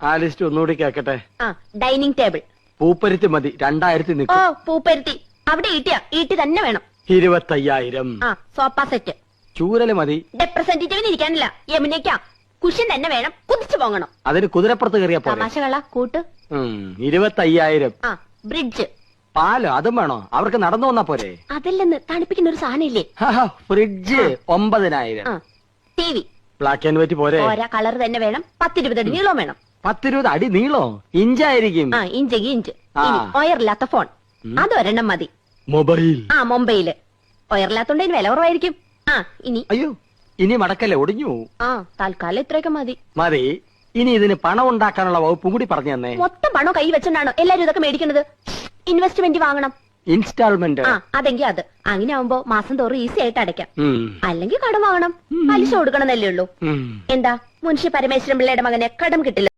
ആ ലിസ്റ്റ് ഒന്നുകൂടി കേക്കട്ടെ. ആ ഡൈനിങ് ടേബിൾ. പൂപ്പരുത്തി മതി, 2000 ഓ നിൽക്കും. പൂപ്പരുത്തി അവിടെ ഈട്ടി തന്നെ വേണം. 25,000. ആ സോഫ സെറ്റ്. ചൂരല് മതി. റെപ്രസെന്റേറ്റീവിന് ഇരിക്കാനില്ല, യമുനയ്ക്കാ. കുഷ്യൻ തന്നെ വേണം, കുതിച്ചു പോകണം. അതിന് കുതിരപ്പുറത്ത് കയറിയ പോലെ. തമാശകള കൂട്ട്. 25,000. ആ ബ്രിഡ്ജ്. പാലോ അതും വേണോ? അവർക്ക് നടന്നു വന്നാ പോരെ? അതല്ലെന്ന് തണുപ്പിക്കുന്ന ഒരു സാധനം ഇല്ലേ? Fridge 9,000. T V. Black and white പോരെ? ഓരോ കളർ തന്നെ വേണം. 10-20 അടി നീളം വേണം. 10-20 അടി നീളോ? ഇഞ്ചായിരിക്കും. ആ ഇഞ്ചെങ്കിൽ ഇഞ്ച്. ഒയറില്ലാത്ത ഫോൺ അതൊരെണ്ണം മതി. മൊബൈൽ. ആ മൊബൈല്. ഒയറില്ലാത്തോണ്ട് അതിന് വില കുറവായിരിക്കും. ആ ഇനി അയ്യോ ഇനി മടക്കല്ലേ, ഒടിഞ്ഞു. ആ തൽക്കാലം ഇത്രയൊക്കെ മതി. മതി. ഇനി ഇതിന് പണം ഉണ്ടാക്കാനുള്ള വകുപ്പും കൂടി പറഞ്ഞു തന്നെ. മൊത്തം പണം കൈ വെച്ചോണ്ടാണോ എല്ലാരും ഇതൊക്കെ മേടിക്കുന്നത്? ഇൻവെസ്റ്റ്മെന്റ് വാങ്ങണം. ഇൻസ്റ്റാൾമെന്റ്. ആ അതെങ്കിൽ അത്. അങ്ങനെ ആവുമ്പോ മാസം തോറും ഈസി ആയിട്ട് അടയ്ക്കാം. അല്ലെങ്കിൽ കടം വാങ്ങണം, പലിശ കൊടുക്കണമെന്നല്ലേ ഉള്ളൂ. എന്താ മുൻഷി പരമേശ്വരൻ പിള്ളയുടെ മകനെ കടം കിട്ടില്ല?